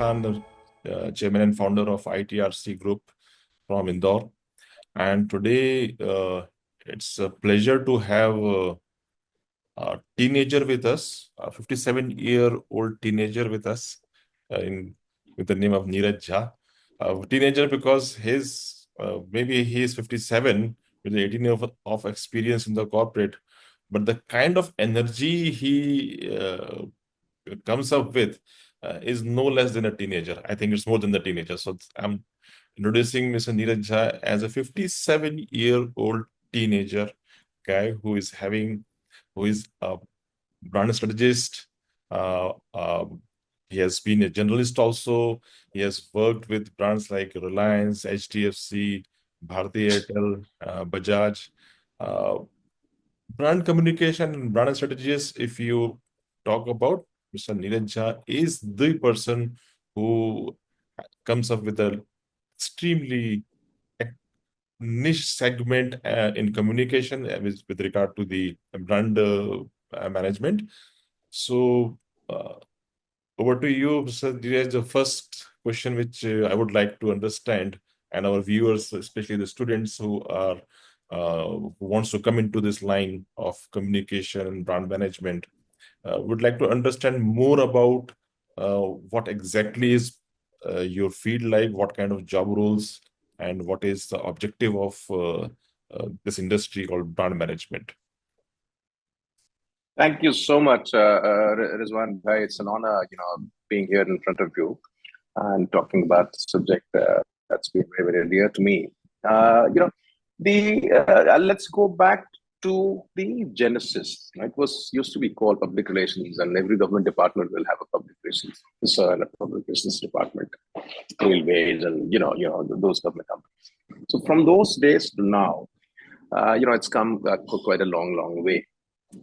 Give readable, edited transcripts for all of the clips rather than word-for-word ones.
Khan, Chairman and founder of ITRC Group from Indore. And today, it's a pleasure to have a teenager with us, a 57-year-old teenager with us, with the name of Neeraj Jha. A teenager because maybe he is 57 with 18 years of experience in the corporate, but the kind of energy he comes up with is no less than a teenager. I think it's more than the teenager. So I'm introducing Mr. Neeraj Jha as a 57-year-old teenager guy who is a brand strategist. Uh, um, he has been a journalist also. He has worked with brands like Reliance, HDFC, Bharti Airtel, Bajaj. Uh, Brand communication and brand strategies, if you talk about, Mr. Neeraj Jha is the person who comes up with an extremely niche segment in communication with regard to the brand management. So, over to you, Mr. Neeraj. The first question which I would like to understand, and our viewers, especially the students who wants to come into this line of communication and brand management, would like to understand more about what exactly is your field like, what kind of job roles, and what is the objective of this industry called brand management. Thank you so much, Rizwan bhai. It's an honor, being here in front of you and talking about the subject that's been very, very dear to me. Let's go back to the genesis. It was used to be called public relations, and every government department will have a public relations officer and a public relations department, railways, and those government companies. So from those days to now, it's come quite a long, long way.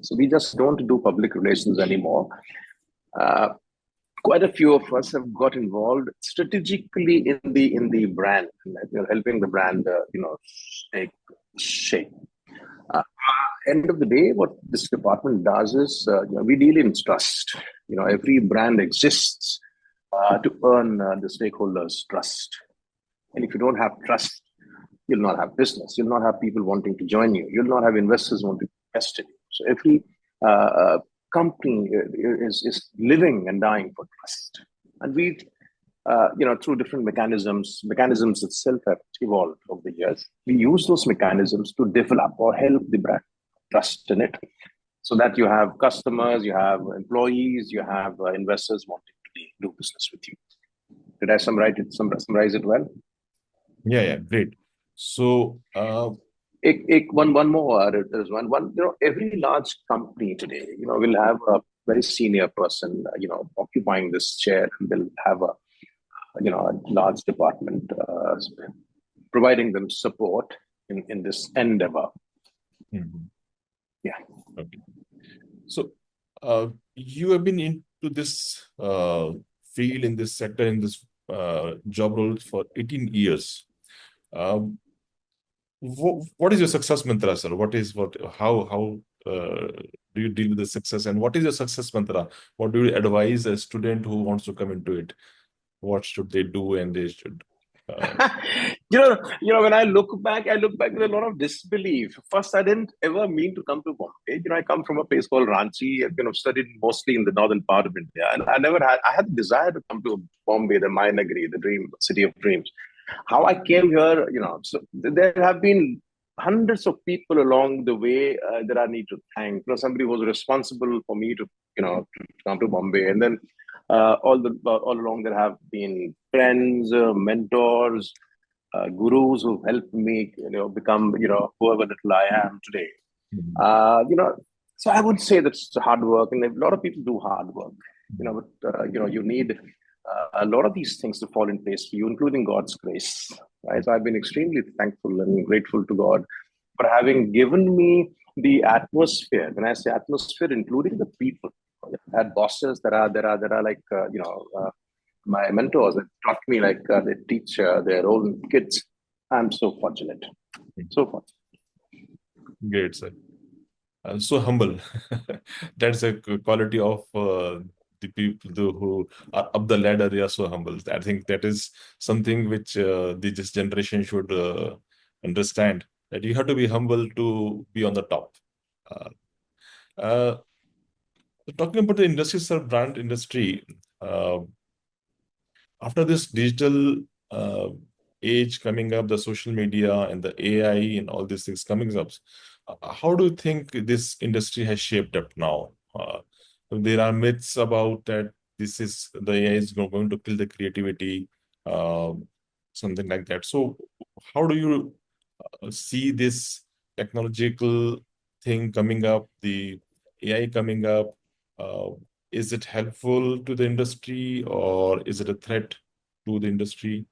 So we just don't do public relations anymore. Quite a few of us have got involved strategically in the brand, helping the brand, take shape. End of the day, what this department does is we deal in trust. Every brand exists to earn the stakeholders' trust, and if you don't have trust, you'll not have business. You'll not have people wanting to join you. You'll not have investors wanting to invest in you. So every company is living and dying for trust. And we, through different mechanisms itself have evolved over the years. We use those mechanisms to develop or help the brand trust in it, so that you have customers, you have employees, you have investors wanting to do business with you. Did I summarize it well? Yeah, great. So, one more. There's one. Every large company today, will have a very senior person, occupying this chair, and they'll have a large department providing them support in this endeavor. Mm-hmm. Yeah. Okay. So, you have been into this field, in this sector, in this job role for 18 years. What is your success mantra, sir? How do you deal with the success, and what is your success mantra? What do you advise a student who wants to come into it? What should they do, and they should? When I look back with a lot of disbelief. First, I didn't ever mean to come to Bombay. I come from a place called Ranchi. I've studied mostly in the northern part of India, and I had the desire to come to Bombay, the Mayanagri, the dream city of dreams. How I came here, so there have been hundreds of people along the way that I need to thank. Somebody was responsible for me to, to come to Bombay, and then all along there have been friends, mentors, gurus who helped me, become, whoever little I am today. Mm-hmm. So I would say that's hard work, and a lot of people do hard work, but you need a lot of these things to fall in place for you, including God's grace. Right? So I've been extremely thankful and grateful to God for having given me the atmosphere. When I say atmosphere, including the people, I had bosses that are like my mentors that taught me like they teach their own kids. I'm so fortunate, so fortunate. Great, sir. So humble. That's a quality of the people who are up the ladder, they are so humble. I think that is something which this generation should understand, that you have to be humble to be on the top. Uh, uh, Talking about the industry, sir, brand industry, uh, after this digital uh, age coming up, the social media and the AI and all these things coming up, how do you think this industry has shaped up now? There are myths about that this is the AI is going to kill the creativity, uh, something like that. So, how do you see this technological thing coming up, the AI coming up? Uh, is it helpful to the industry or is it a threat to the industry?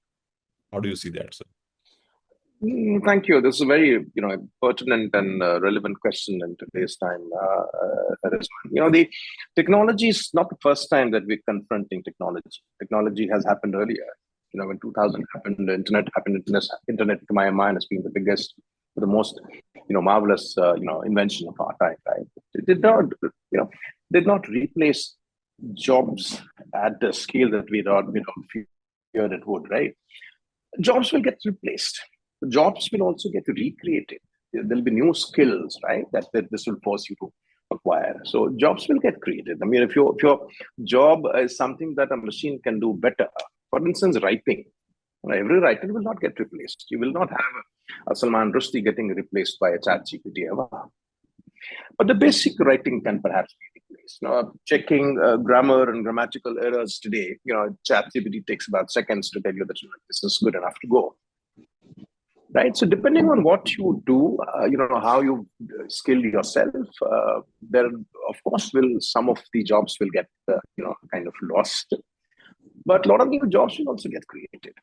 How do you see that, sir? Thank you. This is a very, pertinent and relevant question in today's time, Rizwan. The technology is not the first time that we're confronting technology. Technology has happened earlier. When 2000 happened, the internet happened. Internet, to my mind, has been the biggest, the most, marvelous, invention of our time. Right? It did not replace jobs at the scale that we don't fear it would. Right? Jobs will get replaced. Jobs will also get recreated. There'll be new skills, right? That this will force you to acquire. So jobs will get created. I mean, if your job is something that a machine can do better, for instance, writing. Every writer will not get replaced. You will not have a Salman Rushdie getting replaced by a chat GPT ever. But the basic writing can perhaps be replaced. Checking grammar and grammatical errors today, ChatGPT takes about seconds to tell you that this is good enough to go. Right. So depending on what you do, how you skill yourself, there of course will some of the jobs will get kind of lost, but a lot of new jobs will also get created.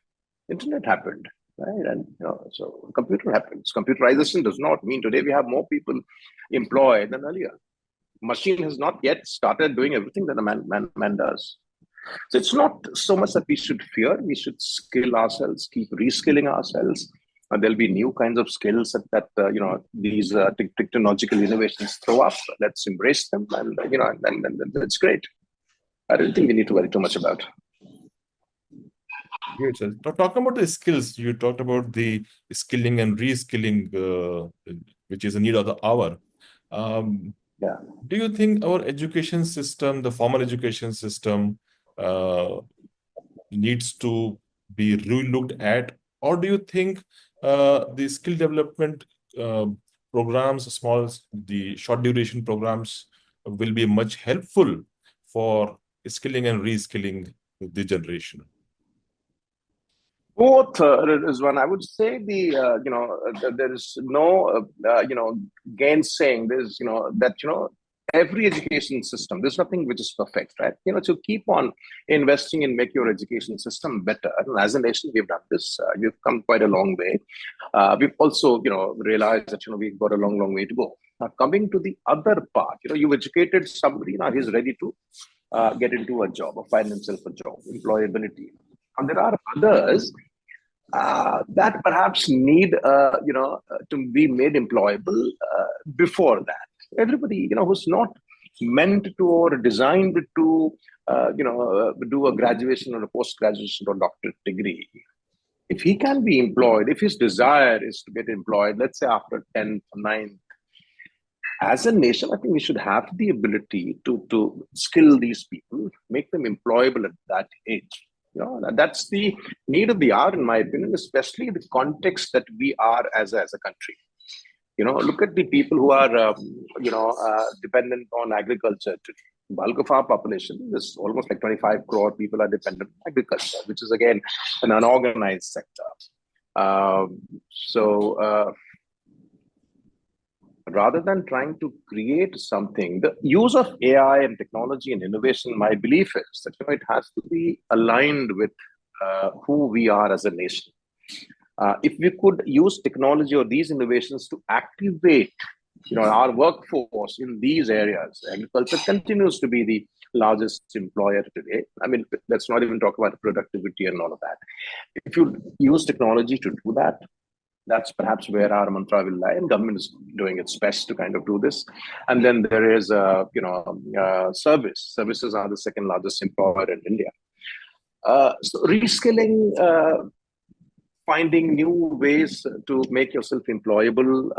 Internet happened, right? And so computer happens. Computerization does not mean today we have more people employed than earlier. Machine has not yet started doing everything that a man does. So it's not so much that we should fear. We should skill ourselves, keep reskilling ourselves. There'll be new kinds of skills that these technological innovations throw up. Let's embrace them, and that's great. I don't think we need to worry too much about. Great, sir. Talking about the skills, you talked about the skilling and reskilling, which is a need of the hour. Yeah. Do you think our education system, the formal education system, uh, needs to be relooked at, or do you think the skill development uh, programs, the short duration programs, will be much helpful for skilling and reskilling the generation? Both is one. I would say there is no gainsaying. There's that every education system. There's nothing which is perfect, right? To keep on investing in make your education system better. And as a nation, we've done this. We've come quite a long way. We've also realized that we've got a long way to go. Now coming to the other part, you've educated somebody. Now he's ready to get into a job or find himself a job, employability. And there are others that perhaps need to be made employable before that. Everybody who's not meant to or designed to do a graduation or a post graduation or doctorate degree, if he can be employed, if his desire is to get employed, let's say after 10th, 9th, as a nation, I think we should have the ability to skill these people, make them employable at that age. That's the need of the hour, in my opinion, especially the context that we are as a country. Look at the people who are, dependent on agriculture today. Bulk of our population is almost like 25 crore people are dependent on agriculture, which is again an unorganized sector. So rather than trying to create something, the use of AI and technology and innovation, my belief is that it has to be aligned with who we are as a nation. If we could use technology or these innovations to activate our workforce in these areas, agriculture continues to be the largest employer today. I mean, let's not even talk about productivity and all of that. If you use technology to do that, That's perhaps where our mantra will lie, and government is doing its best to kind of do this. And then there is, services are the second largest employer in India. So reskilling, finding new ways to make yourself employable,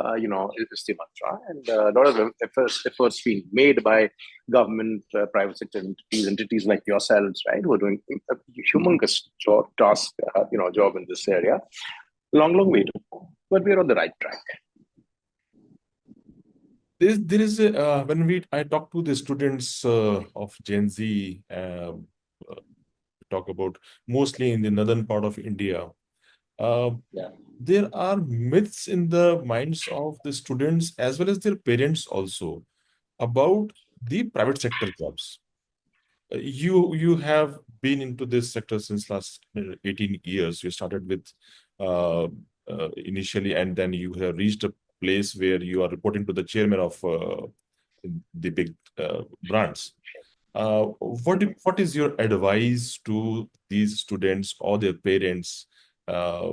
is the mantra. And a lot of efforts being made by government, private sector entities like yourselves, right, who are doing a humongous job in this area. Long way to go, but we're on the right track. There is a, when I talk to the students of Gen Z, talk about mostly in the northern part of India. Yeah. There are myths in the minds of the students as well as their parents also about the private sector jobs. You have been into this sector since last 18 years. You started with uh, initially, and then you have reached a place where you are reporting to the chairman of the big brands. What is your advice to these students or their parents uh,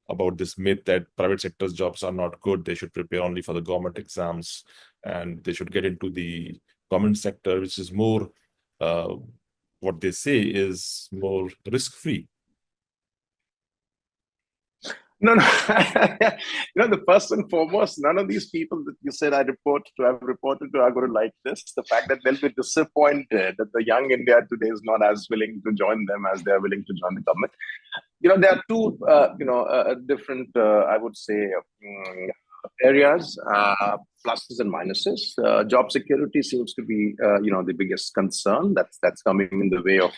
about this myth that private sector's jobs are not good? They should prepare only for the government exams, and they should get into the government sector, which is more, uh, what they say is more risk-free. No, no. The first and foremost, none of these people that you said have reported to are going to like this. The fact that they'll be disappointed that the young India today is not as willing to join them as they are willing to join the government. There are two, different, I would say, areas, pluses and minuses. Job security seems to be, the biggest concern that's coming in the way of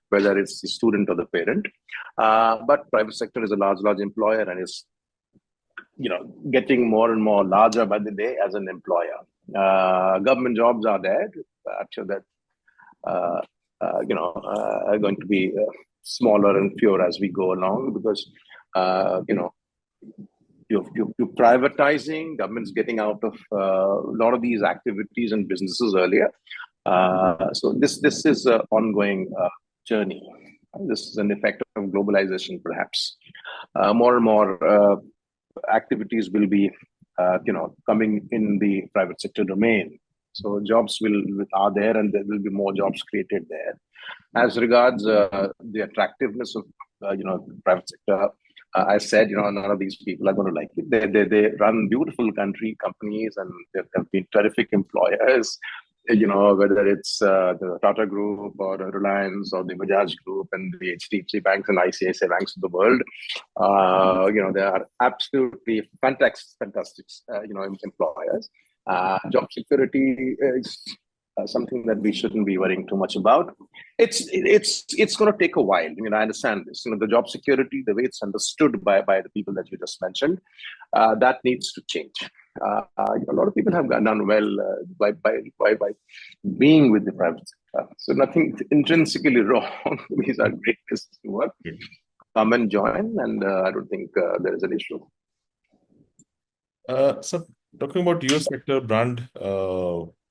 whether it's the student or the parent. But private sector is a large employer and is, getting more and more larger by the day as an employer. Government jobs are there. Actually, that are going to be smaller and fewer as we go along because, you're privatizing, government's getting out of a lot of these activities and businesses earlier. So this is an ongoing journey. This is an effect of globalization, perhaps. More and more activities will be, coming in the private sector domain. So jobs are there, and there will be more jobs created there. As regards the attractiveness of, private sector, I said, none of these people are going to like it. They run beautiful companies, and they've been terrific employers. Whether it's the Tata Group or Reliance or the Bajaj Group and the HDFC banks and ICICI banks of the world, they are absolutely fantastic, employers. Job security is something that we shouldn't be worrying too much about. It's going to take a while. I understand this. The job security, the way it's understood by the people that you just mentioned, that needs to change. A lot of people have done well by being with the private sector. So nothing intrinsically wrong. These are great places to work. Come and join, and I don't think there is an issue. So talking about your sector, brand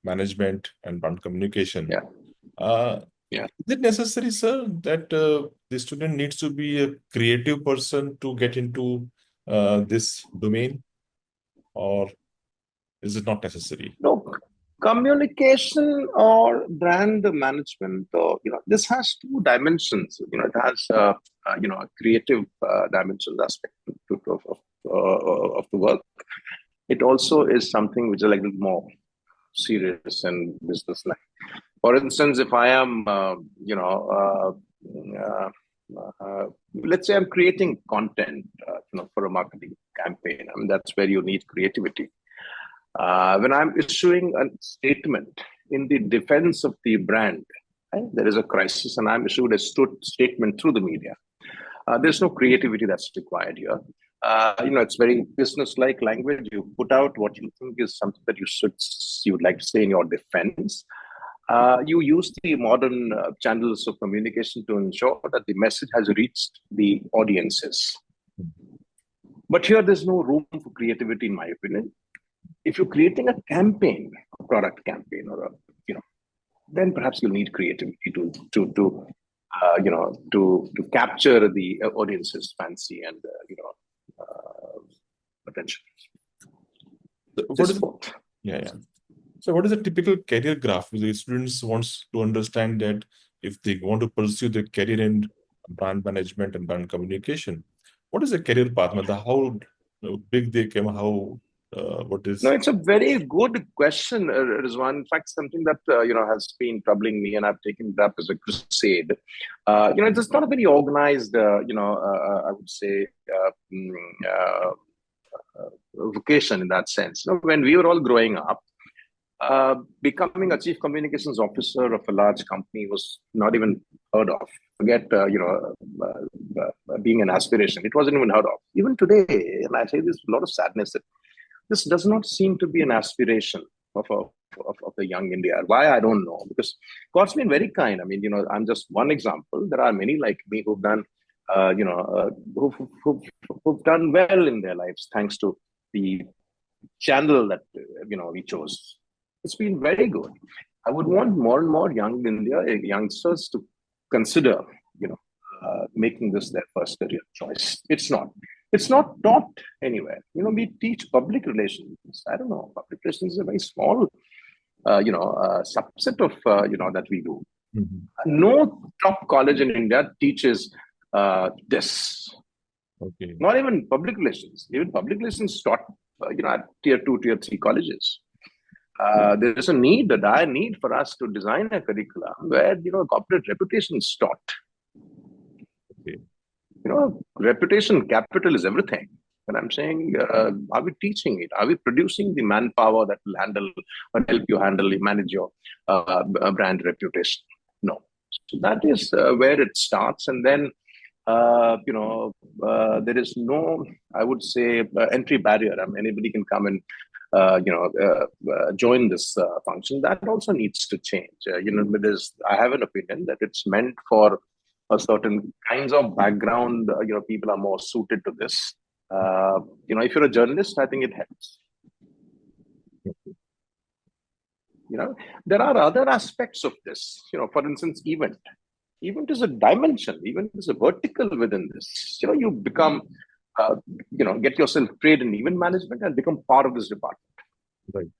management and brand communication. Yeah. Is it necessary, sir, that the student needs to be a creative person to get into this domain, or is it not necessary? No, communication or brand management, or this has two dimensions. It has a creative dimensions aspect of the work. It also is something which is like a little more serious and business-like. For instance, if I am, let's say I'm creating content, for a marketing campaign, that's where you need creativity. When I'm issuing a statement in the defense of the brand, right, there is a crisis, and I'm issued a statement through the media. There's no creativity that's required here. It's very business-like language. You put out what you think is something that you would like to say in your defense. You use the modern channels of communication to ensure that the message has reached the audiences. But here, there's no room for creativity, in my opinion. If you're creating a campaign, a product campaign, or then perhaps you'll need creativity to capture the audience's fancy and potential. What is Both. yeah. So what is a typical career graph? The students wants to understand that if they want to pursue their career in brand management and brand communication, what is the career path? How big they came, how what No, is it's a very good question, Rizwan. In fact, something that has been troubling me, and I've taken it up as a crusade. It's not a very organized, I would say, vocation in that sense. When we were all growing up, becoming a chief communications officer of a large company was not even heard of. Forget, being an aspiration. It wasn't even heard of. Even today, and I say this with a lot of sadness, that this does not seem to be an aspiration of the young India. Why, I don't know. Because God's been very kind. I mean, I'm just one example. There are many like me who've done, who've done well in their lives thanks to the channel that we chose. It's been very good. I would want more and more youngsters to consider, making this their first career choice. It's not. It's not taught anywhere. We teach public relations. I don't know. Public relations is a very small, subset of that we do. Mhm. No top college in India teaches this. Okay. Not even public relations. Even public relations taught, at tier 2, tier 3 colleges. There is a need, a dire need for us to design a curriculum where, corporate reputation is taught. Okay. Reputation capital is everything. And I'm saying, are we teaching it? Are we producing the manpower that will handle or help you manage your brand reputation? No. So that is where it starts. And then, there is no, I would say, entry barrier. I mean, anybody can come and, join this function. That also needs to change. I have an opinion that it's meant for a certain kinds of background. People are more suited to this. If you're a journalist, I think it helps. There are other aspects of this. For instance, event is a dimension, event is a vertical within this. You become, get yourself trained in event management and become part of this department. Right.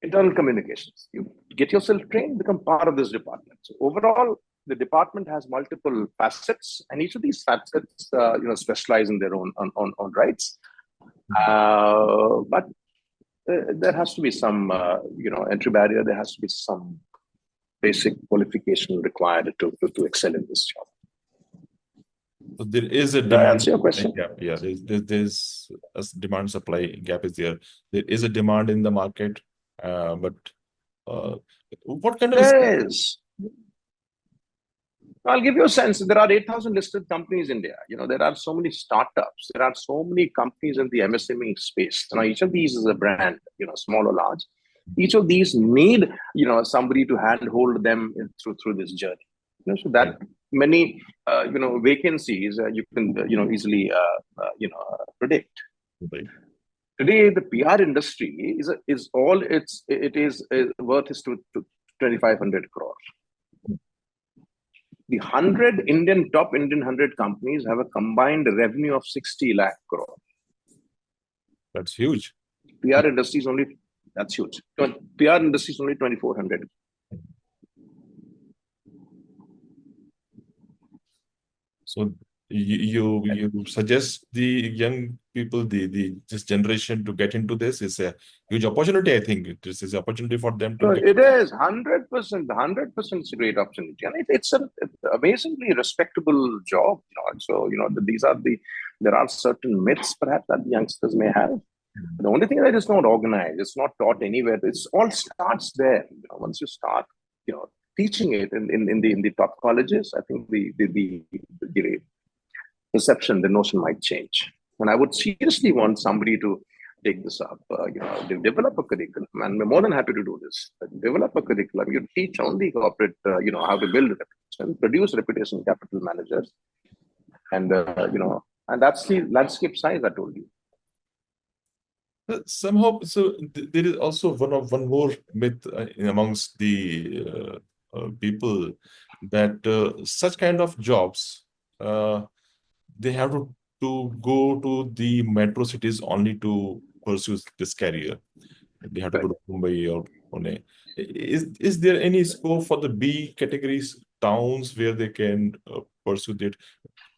Internal communications. You get yourself trained, become part of this department. So overall, the department has multiple facets, and each of these facets, specialize in their own on rights. But there has to be some, entry barrier. There has to be some basic qualification required to excel in this job. So there is a Did I demand answer your question? gap. Yeah, there's a demand supply gap is there. There is a demand in the market, but what kind of There is. I'll give you a sense. There are 8,000 listed companies in India. There are so many startups. There are so many companies in the MSME space. Each of these is a brand, small or large. Each of these need, somebody to handhold them through this journey. So that many, vacancies you can, easily, predict. Right. Today, the PR industry is all it is worth is to 2,500 crore. The top Indian 100 companies have a combined revenue of 60 lakh crore. That's huge. PR industry is only, that's huge. PR industry is only 2,400. So you suggest the young people, this generation to get into this is a huge opportunity. I think this is an opportunity for them to So get. it is 100%, 100% is a great opportunity. And it's an amazingly respectable job. So, there are certain myths perhaps that the youngsters may have. The only thing that is not organized, it's not taught anywhere. It's all starts there. Once you start, teaching it in the top colleges, I think the perception, the notion might change. And I would seriously want somebody to take this up, develop a curriculum. And we're more than happy to do this. Develop a curriculum. You teach only corporate, how to build reputation, produce reputation capital managers. And, and that's the landscape size I told you. Somehow, so there is also one more myth amongst the people that such kind of jobs they have to to go to the metro cities only to pursue this career. They have to go Right. to Mumbai or Pune. Is there any scope for the B categories towns where they can pursue that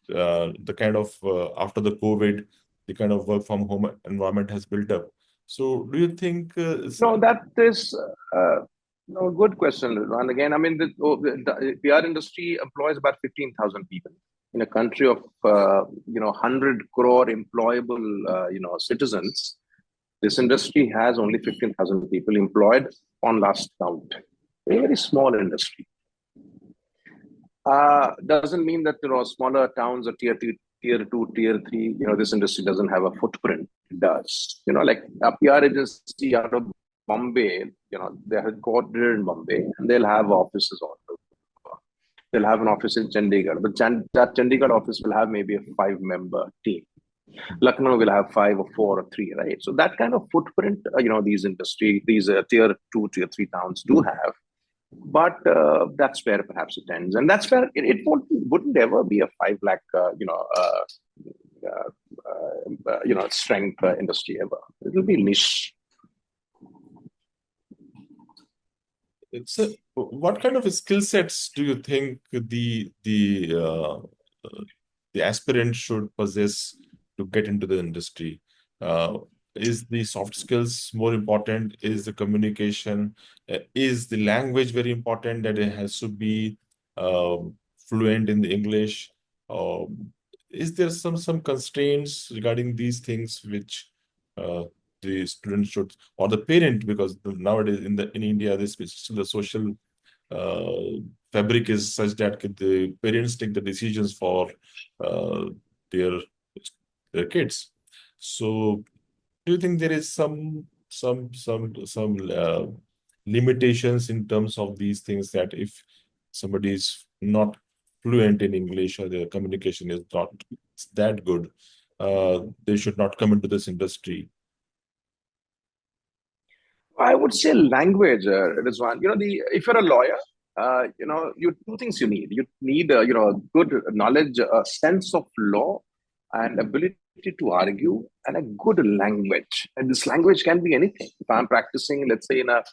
the kind of after the COVID, the kind of work from home environment has built up. So do you think No, that is no good question. And again, I mean, the PR industry employs about 15,000 people in a country of 100 crore employable citizens. This industry has only 15,000 people employed on last count. A very small industry. Doesn't mean that smaller towns or tier two, tier three. This industry doesn't have a footprint. It does. Like a PR agency out of Bombay. They're headquartered in Bombay, and they'll have offices all over. They'll have an office in Chandigarh, but that Chandigarh office will have maybe a 5-member team. Lucknow will have 5 or 4 or 3, right? So that kind of footprint, these tier two, tier three towns do have, but that's where perhaps it ends, and that's where it wouldn't ever be a 5 lakh, strength industry ever. It will be niche. it's a, what kind of skill sets do you think the aspirant should possess to get into the industry? Uh, is the soft skills more important? Is the communication? Is the language very important that it has to be fluent in the English? Is there some constraints regarding these things which uh, the student should, or the parent, because nowadays in India this the social uh, fabric is such that the parents take the decisions for uh, their their kids. So, do you think there is some limitations in terms of these things that if somebody is not fluent in English or their communication is not that good, they should not come into this industry? I would say language. It is one. If you're a lawyer, you two things you need. You need, good knowledge, a sense of law, and ability to argue, and a good language. And this language can be anything. If I'm practicing, let's say in a,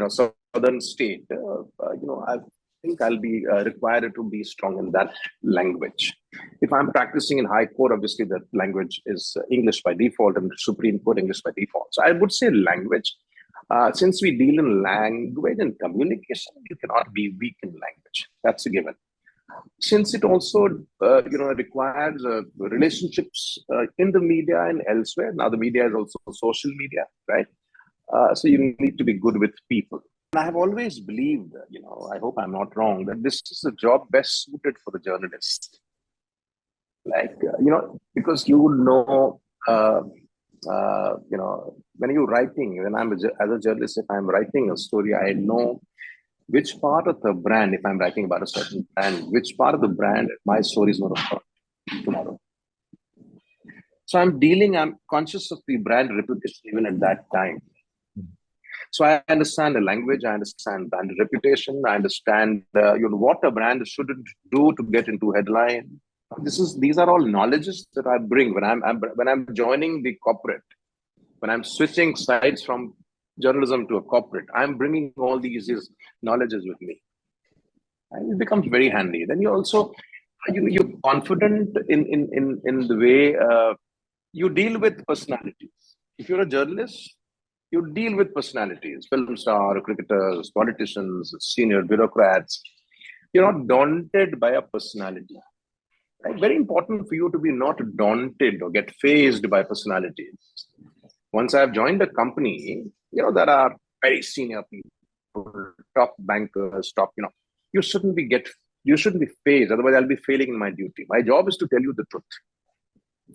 southern state, I think I'll be required to be strong in that language. If I'm practicing in High Court, obviously the language is English by default, and Supreme Court English by default. So I would say language. Since we deal in language and communication, you cannot be weak in language. That's a given. Since it also, requires relationships in the media and elsewhere. Now the media is also social media, right? So you need to be good with people. And I have always believed, I hope I'm not wrong, that this is a job best suited for the journalist. Like, because you would know, when you're writing, as a journalist, if I'm writing a story, I know which part of the brand, if I'm writing about a certain brand, which part of the brand my story is going to hurt tomorrow. So I'm conscious of the brand reputation even at that time. So I understand the language, I understand brand reputation, I understand what a brand shouldn't do to get into headline. These are all knowledges that I bring when I'm joining the corporate, when I'm switching sides from journalism to a corporate. I'm bringing all these knowledges with me, and it becomes very handy. Then you're confident in the way you deal with personalities. If you're a journalist, you deal with personalities, film star, cricketers, politicians, senior bureaucrats. You're not daunted by a personality. Right? Very important for you to be not daunted or get phased by personalities. Once I've joined a company, there are very senior people, top bankers, you shouldn't you shouldn't be phased. Otherwise, I'll be failing in my duty. My job is to tell you the truth.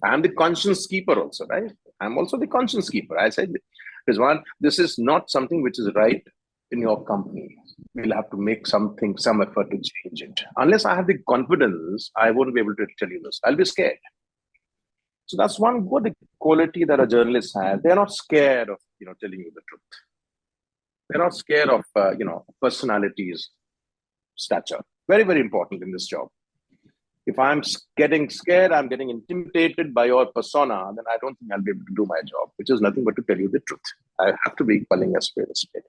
I'm the conscience keeper also, right? I'm also the conscience keeper. I said, Rizwan, this is not something which is right in your company. We'll have to make some effort to change it. Unless I have the confidence, I won't be able to tell you this. I'll be scared. So that's one good quality that a journalist has. They're not scared of telling you the truth. They're not scared of personalities, stature. Very, very important in this job. If I'm getting scared, I'm getting intimidated by your persona, then I don't think I'll be able to do my job, which is nothing but to tell you the truth. I have to be calling a spade a spade.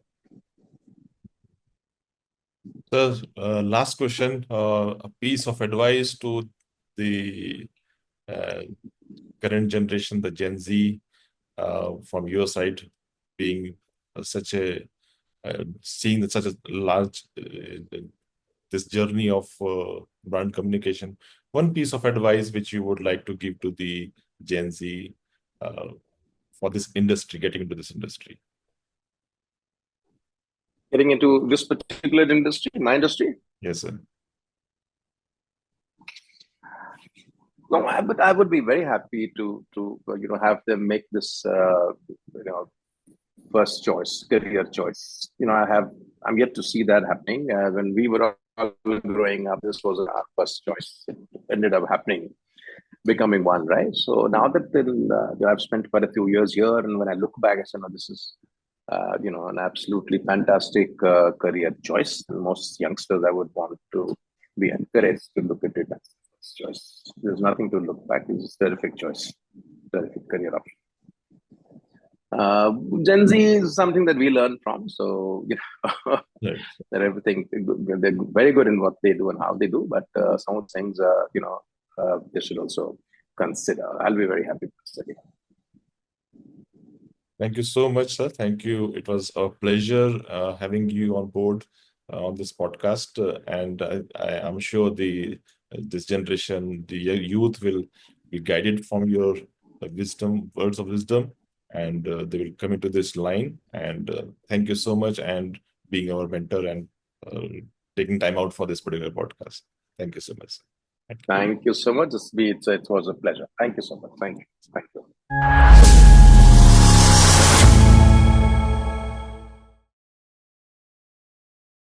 So, last question, a piece of advice to the uh, current generation, the Gen Z, from your side, being such a seeing such a large this journey of brand communication. One piece of advice which you would like to give to the Gen Z uh, for this industry, getting into this industry. Getting into this particular industry, my industry. Yes, sir. No, but I would be very happy to have them make this first choice, career choice. I'm yet to see that happening. When we were all growing up, this was our first choice. It ended up becoming one, right? So now that I've spent quite a few years here, and when I look back, I said, no, this is an absolutely fantastic career choice. And most youngsters, I would want to be encouraged to look at it as first choice. There's nothing to look back. It's a terrific choice, terrific career option. Gen Z is something that we learn from. So, Right. they're everything. They're very good in what they do and how they do. But some of the things, they should also consider. I'll be very happy to study. Thank you so much, sir. Thank you. It was a pleasure having you on board on this podcast, and I'm sure this generation, the youth, will be guided from your wisdom, words of wisdom, and they will come into this line. And thank you so much, and being our mentor and uh, taking time out for this particular podcast. Thank you so much, sir. Thank you so much. It was a pleasure. Thank you so much. Thank you. Thank you.